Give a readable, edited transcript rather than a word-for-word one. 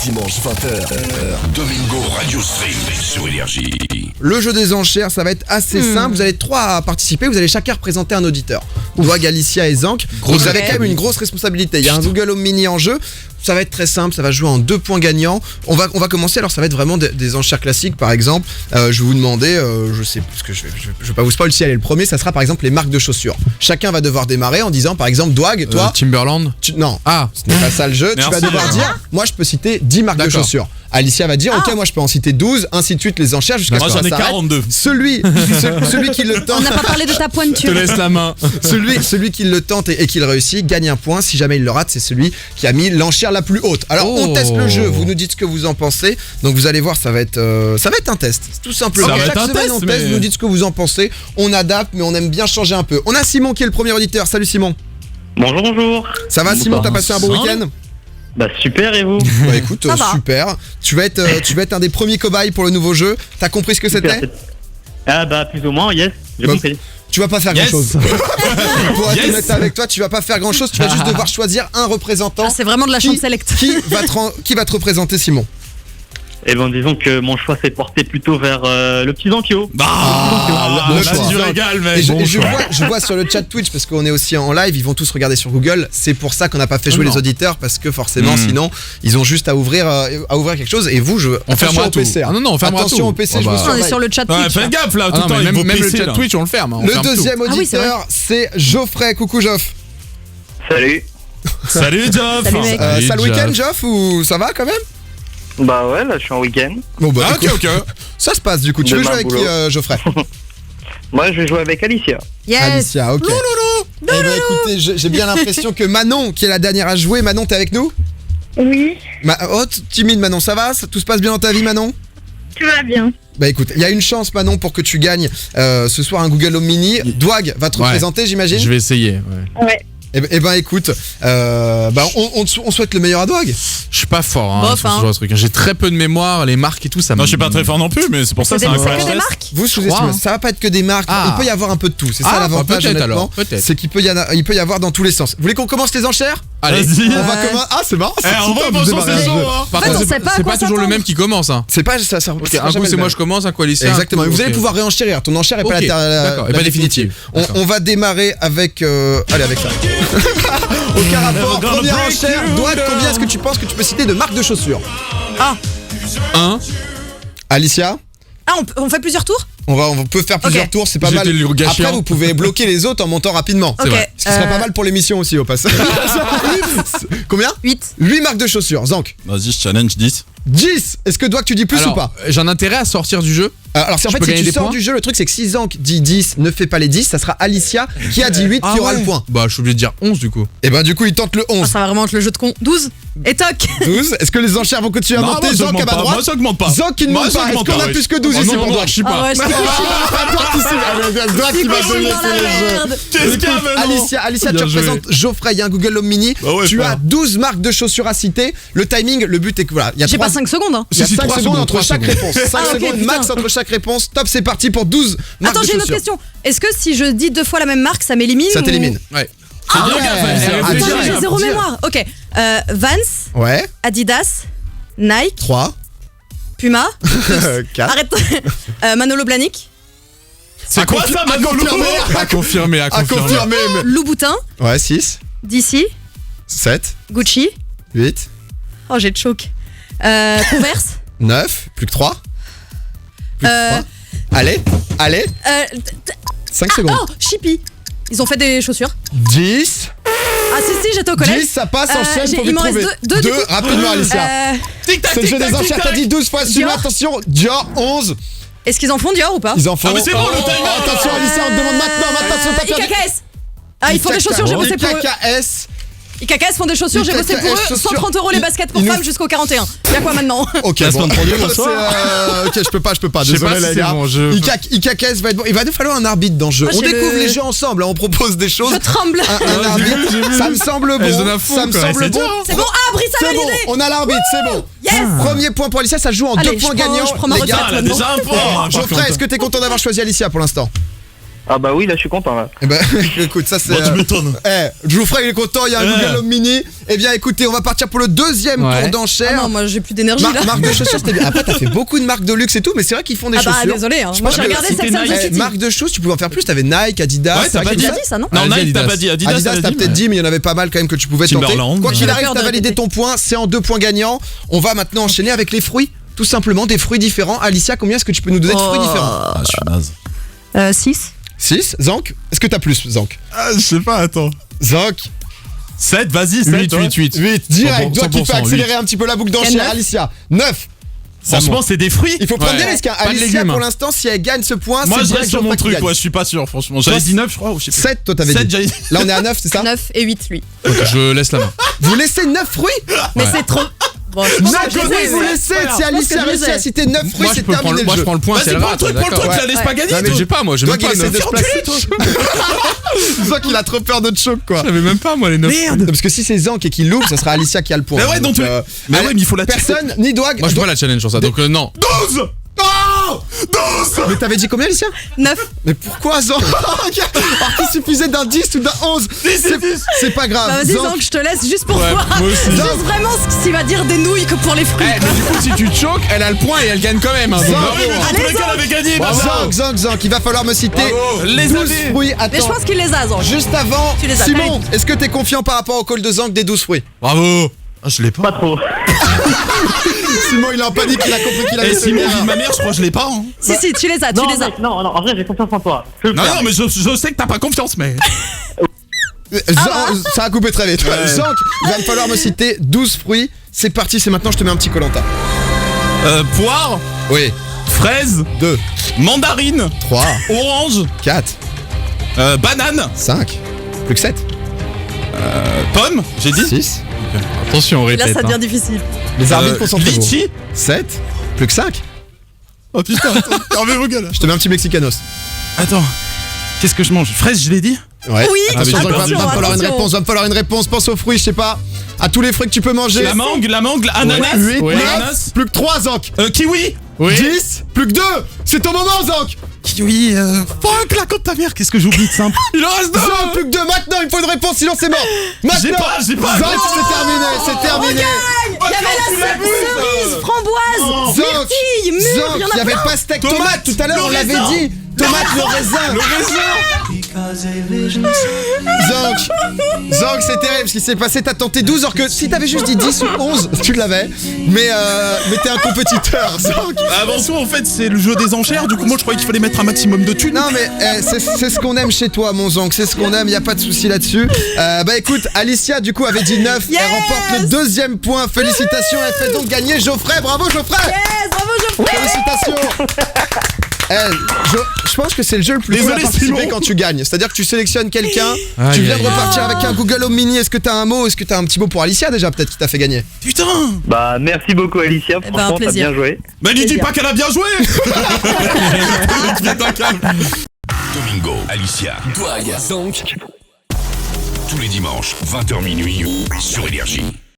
Dimanche 20h, Domingo Radio Stream sur Énergie. Le jeu des enchères, ça va être assez simple. Vous avez 3 à participer, vous allez chacun représenter un auditeur. Doig, Alicia et Zank. Vous avez quand même une grosse responsabilité. Il y a un Google Home Mini en jeu. Ça va être très simple, ça va jouer en 2 points gagnants. On va commencer, alors ça va être vraiment des enchères classiques. Par exemple, je vais vous demander, je sais, parce que je vais pas vous spoiler si elle est le premier, ça sera par exemple les marques de chaussures. Chacun va devoir démarrer en disant par exemple, Doig, toi... Timberland Non, ce n'est pas ça le jeu. Tu vas devoir dire, moi je peux citer 10 marques de chaussures. Alicia va dire, ok, moi je peux en citer 12, ainsi de suite, les enchères jusqu'à ce que ça s'arrête. Moi j'en ai 42. Celui qui le tente... On n'a pas parlé de ta pointure. Je te laisse la main. Celui qui le tente et qui le réussit gagne un point. Si jamais il le rate, c'est celui qui a mis l'enchère la plus haute. Alors on teste le jeu, vous nous dites ce que vous en pensez. Donc vous allez voir, ça va être un test, tout simplement. Chaque semaine on teste, vous nous dites ce que vous en pensez. On adapte, mais on aime bien changer un peu. On a Simon qui est le premier auditeur. Salut Simon. Bonjour. Ça va Simon, t'as passé un bon week-end? Bah super, et vous? Bah écoute, super. Tu vas être un des premiers cobayes pour le nouveau jeu. T'as compris ce que c'était? Ah bah plus ou moins, yes, j'ai compris. Tu vas pas faire grand chose. Pour être honnête avec toi, tu vas pas faire grand chose. Tu vas juste devoir choisir un représentant. C'est vraiment de la chance select. Qui va te représenter, Simon? Eh ben disons que mon choix s'est porté plutôt vers le petit Zankyo. Tu régales, mec. Je vois sur le chat Twitch, parce qu'on est aussi en live, ils vont tous regarder sur Google. C'est pour ça qu'on n'a pas fait jouer les auditeurs, parce que forcément, sinon, ils ont juste à ouvrir quelque chose. Et vous, on fermera tout. PC. Ah non, on fermera tout. Attention au PC, je vous surveille. On est sur le chat Twitch. Ouais, faites gaffe là, tout le temps. Même le chat Twitch, on le ferme. Le deuxième auditeur, c'est Geoffrey. Coucou Geoff. Salut. Salut Geoff. Salut mec. Sale week-end, Geoff, ou ça va quand même? Bah ouais, là je suis en week-end. Bon bah ok. Ça se passe du coup. Tu veux jouer avec qui, Geoffrey? Moi je vais jouer avec Alicia. Yes. Alicia, ok. Eh ben écoutez, j'ai bien l'impression que Manon, qui est la dernière à jouer, Manon, t'es avec nous? Oui, Timide Manon, ça va? Tout se passe bien dans ta vie, Manon? tout va bien. Bah écoute, il y a une chance, Manon, pour que tu gagnes ce soir un Google Home Mini. Doig va te représenter, j'imagine? Je vais essayer. Ouais. Eh ben écoute, on souhaite le meilleur à Doig. Je suis pas fort Bof, sur ce genre de truc. J'ai très peu de mémoire, les marques et tout, ça me... Non, je suis pas très fort non plus, mais c'est pour ça que c'est un C'est crash que des test. marques. Vous sous-estimez, ça va pas être que des marques, il peut y avoir un peu de tout. C'est ça l'avantage, peut-être honnêtement. alors, peut-être. C'est qu'il peut y avoir dans tous les sens. Vous voulez qu'on commence les enchères? Allez, Vas-y. On va commencer. Ah, c'est marrant. On va pas sur ces gens. par En fait, contre, on sait pas à c'est quoi pas toujours le s'attendre. même qui commence. C'est pas ça. Un coup c'est moi je commence, un coup Alicia. Exactement. un coup- Vous allez ok. pouvoir réenchérir. Ton enchère est pas Ok, d'accord, et pas définitive. On va démarrer avec. Allez, avec ça. Aucun rapport. Première enchère. Doig, combien est-ce que tu penses que tu peux citer de marques de chaussures? 1. Alicia? Ah, on fait plusieurs tours? On peut faire plusieurs tours, c'est pas mal. J'étais le gars Après, chiant. vous pouvez bloquer les autres en montant rapidement. Ok. vrai. Ce qui serait pas mal pour l'émission aussi, au passage. Combien? 8. 8 marques de chaussures. Zank. Vas-y, je challenge 10. 10. Est-ce que Doig, tu dis plus Alors, ou pas? j'ai un intérêt à sortir du jeu. Alors, si peux gagner tu des sors points du jeu, le truc c'est que si Zank dit 10, ne fait pas les 10, ça sera Alicia qui a dit 8 qui aura le point. Bah, je suis obligé de dire 11 du coup. Et ben du coup, il tente le Ah, 11. ça va vraiment être le jeu de con. 12. Et toc. 12. Est-ce que les enchères vont continuer à Non, monter? moi, ça Zank à augmente ma pas. droite. Moi, ça augmente pas. Zank qui ne Moi, monte ça pas. Est-ce augmente qu'on pas, a oui. plus que 12 Oh, ici non, pour non, Doig? je sais Ah pas. ouais, je Doig qui va donner la merde. Qu'est-ce qu'il y a maintenant? Alicia, tu Bien joué. représentes Geoffrey, il y a un Google Home Mini. Bah ouais, Tu pas. as 12 marques de chaussures à citer. Le timing, le but est que voilà, il y a J'ai 3 pas 5 secondes. Hein. il y a Si, 5 3 secondes secondes, entre 3 chaque secondes. réponse. 5 Ah, ok, secondes putain. max entre chaque réponse. Top, c'est parti pour 12 marques Attends, de j'ai une chaussures. autre question. Est-ce que si je dis 2 fois la même marque, ça m'élimine? Ça t'élimine. Ouais. Ah, Bien gaffe, Alicia, Ah, réfléchis. Attends, direct. j'ai zéro Direct. mémoire. Ok. Vans, Ouais. Adidas, Nike, 3, Puma. 4. Arrête. Manolo Blahnik, C'est quoi ça, maintenant, À confirmer, À confirmer. Louboutin, Ouais, 6, DC, 7, Gucci. 8, Oh, j'ai le choc. Converse. 9, plus que 3. Euh, Allez, 5 secondes. Oh, Chippy. Ils ont fait des chaussures. 10, Ah si, j'étais au collège. 10, ça passe, enchaîne, faut il vite m'en reste trouver. deux, du coup. Rapidement, Alicia. C'est le jeu des enchères, t'as dit 12 fois, suis-moi, Dior. attention. Dior, 11. Est-ce qu'ils en font Dior ou pas? Ils en font. Ah, mais c'est bon, le timing. Attention, Alicia, on te demande maintenant, c'est pas perdu. IKKS. Ah, ils font des chaussures, j'ai bossé pour eux. IKKS. IKKS font des chaussures, j'ai bossé pour eux. IKKS, 130 € les baskets pour ils nous- femmes jusqu'au 41. Y'a quoi maintenant? Ok, Placement de produit, C'est, bonsoir. ok, je peux pas, Je sais désolé pas si les c'est gars. bon, je- IKKS va être bon. Il va nous falloir un arbitre dans le jeu. Ah, On j'ai découvre le- les jeux ensemble, hein, on propose des choses. Je tremble. Un arbitre, ça me semble Elle se donne bon. à fond, Ça me quoi. semble C'est bon. dur. C'est bon, ah, Brice a C'est bon, validé. on a l'arbitre, c'est bon. Yes. Premier point pour Alicia, ça joue en Allez, 2 points je prends gagnants. ma les retraite gars. Ah, elle a déjà un point. hein, par Geoffrey, contre. est-ce que t'es content d'avoir choisi Alicia pour l'instant? Ah bah oui, là je suis content là. Eh ben, écoute, ça c'est. Bon, tu m'étonnes. Geoffrey il est content, il y a un Google Home Mini. Eh bien, écoutez, on va partir pour le deuxième Ouais. tour Ah d'enchère. non, moi j'ai plus d'énergie là. Marque de chaussures, c'était bien. Après, t'as fait beaucoup de marques de luxe et tout, mais c'est vrai qu'ils font des Ah bah chaussures. désolé, hein. Je Moi pense j'ai que regardé c'était Sex and the Nike. City. Marque de choses, tu pouvais en faire plus. T'avais Nike, Adidas. Ouais, c'est vrai t'as qu'il y J'ai a déjà dit ça, non Non, Vas-y, Nike, t'as Adidas. pas dit. Adidas, Adidas, t'as t'as dit, peut-être mais- dit, mais il y en avait pas mal quand même que tu pouvais tenter. Timberland. Quoi qu'il J'avais arrive, peur de t'as validé répéter. ton point, c'est en 2 points gagnants. On va maintenant enchaîner avec les fruits. Tout simplement, des fruits différents. Alicia, combien est-ce que tu peux nous donner de fruits différents? Ah, je suis naze. 6. 6. Zank, est-ce que t'as plus, Zank? Ah, je sais pas, attends. Zank, 7, vas-y, 7. 8. 8. Direct, toi qui peux 100%, accélérer un petit peu la boucle Quel d'enchère. neuf Alicia, 9. Franchement, c'est des fruits. Il faut prendre Ouais. des risques. Hein. Pas de Alicia, légumes, pour hein. l'instant, si elle gagne ce point, Moi, c'est je direct reste sur mon Geoffrey qui truc, gagne. ouais, je suis pas sûr, franchement. J'avais Toi, dit 9, je crois, ou je sais plus. 7, toi t'avais 7, dit. j'avais dit. Là, on est à 9, c'est ça? 9 et 8 lui. Je laisse la main. Vous laissez 9 fruits? Mais c'est trop. Bon, je pense que je les ai, Vous ouais. laissez, Voilà, si je pense Alicia que je les réussit à ai. citer 9 fruits, Moi, je c'est peux prendre terminé le, le moi, je jeu. prends le point, c'est Vas-y, elle prends le rate. truc, d'accord. la laisse pas gagner, Non, mais toi. J'ai pas, moi, j'ai Toi même qui pas essaie de 9. se placer. Je vois qu'il a trop peur de choc, quoi. J'avais même pas, moi, les 9. Merde. Parce que si c'est Zank et qu'il loupe, ça sera Alicia qui a le point. Mais ouais, Donc, donc, mais allez, ouais, mais il faut la personne, ni Dwag. Moi, je peux pas la challenge sur ça, donc non. 12. Oh 12. Mais t'avais dit combien, Alicia? 9. Mais pourquoi Zank? Alors qu'il suffisait d'un 10 ou d'un 11. C'est pas grave. Bah vas-y Zank, Zank, je te laisse juste pour Ouais, voir. moi aussi. Juste vraiment ce qu'il va dire des nouilles que pour les fruits. Eh, mais du coup, si tu te choques, elle a le point et elle gagne quand même. Hein, donc, Zank. bravo, Oui, mais hein. dans tous les cas, elle avait gagné. Zank, Zank, Zank, il va falloir me citer Bravo. Les 12 avez. fruits. Mais je Attends, pense qu'il les a Zank. juste avant, Tu les as, Simon, est-ce que t'es confiant par rapport au call de Zank des 12 fruits? Bravo. Ah, je l'ai Pas pas. trop. Simon, il est en panique, il a compris qu'il avait Eh, fait Simon, une vie erreur. de ma mère, je crois que je l'ai pas. Hein. Si, tu les as, tu Non, les as. mec, non, en vrai j'ai confiance en toi. Je peux le Non, faire. non, mais je sais que t'as pas confiance, mais. Zank, ça a coupé très vite. Ouais. Zank, il va me falloir me citer 12 fruits. C'est parti, c'est maintenant, je te mets un petit Koh-Lanta. Poire, Oui. fraise, 2, mandarine, 3, orange, 4, banane, 5, plus que 7, pomme, j'ai dit. 6, Attention, on Là répète. ça hein. devient difficile. les arbitres concentrez-vous. litchi. 7, plus que 5. Oh putain, fermez vos gueules. Je te mets un petit Mexicanos. Attends, qu'est-ce que je mange? Fraise, je l'ai dit. Ouais. Oui, Attention, Zank, attention, va me falloir une attention. réponse, va me falloir une réponse. Pense aux fruits, je sais pas. À tous les fruits que tu peux manger. La mangue, ananas, 8, Ouais. 9, ananas, plus que 3, Zank. kiwi. Oui. 10, plus que 2. C'est ton moment, Zank. Kiwi, fuck la côte de ta mère, qu'est-ce que j'oublie de simple? Il en reste Zank, plus que 2. Maintenant, il me faut une réponse, sinon c'est mort. Maintenant. J'ai pas. Zank, c'est terminé, c'est terminé. Il y avait la cerise, framboise, Zank, myrtille, mûre, Zank, il y en il y a avait plein. pastèque Tomate, tomate tout à l'heure, on le l'avait raisin. dit. Tomate, le raisin. Zank, c'est terrible ce qui s'est passé. T'as tenté 12 alors que si t'avais juste dit 10 ou 11, tu l'avais. Mais t'es un compétiteur, Zank. Avant tout, en fait, c'est le jeu des enchères. Du coup, moi, je croyais qu'il fallait mettre un maximum de thunes. Non mais c'est ce qu'on aime chez toi, mon Zank. C'est ce qu'on aime, y a pas de souci là-dessus. Bah écoute, Alicia du coup avait dit 9. Yes. Elle remporte le deuxième point. Félicitations, elle fait donc gagner Geoffrey. Bravo Geoffrey. Yes, bravo Geoffrey. Félicitations. Je pense que c'est le jeu le plus cool à Désolé, participer Simon. quand tu gagnes. C'est-à-dire que tu sélectionnes quelqu'un, Aïe, tu viens de aïe, aïe. repartir avec un Google Home Mini. Est-ce que t'as un mot? Est-ce que t'as un petit mot pour Alicia déjà peut-être qui t'a fait gagner? Putain. Bah merci beaucoup Alicia, ben, franchement t'as plaisir. bien joué. Mais lui dis Plaisir. pas qu'elle a bien joué. Putain, calme. Domingo, Alicia, Dwag, Zank. Tous les dimanches, 20h minuit, sur Énergie.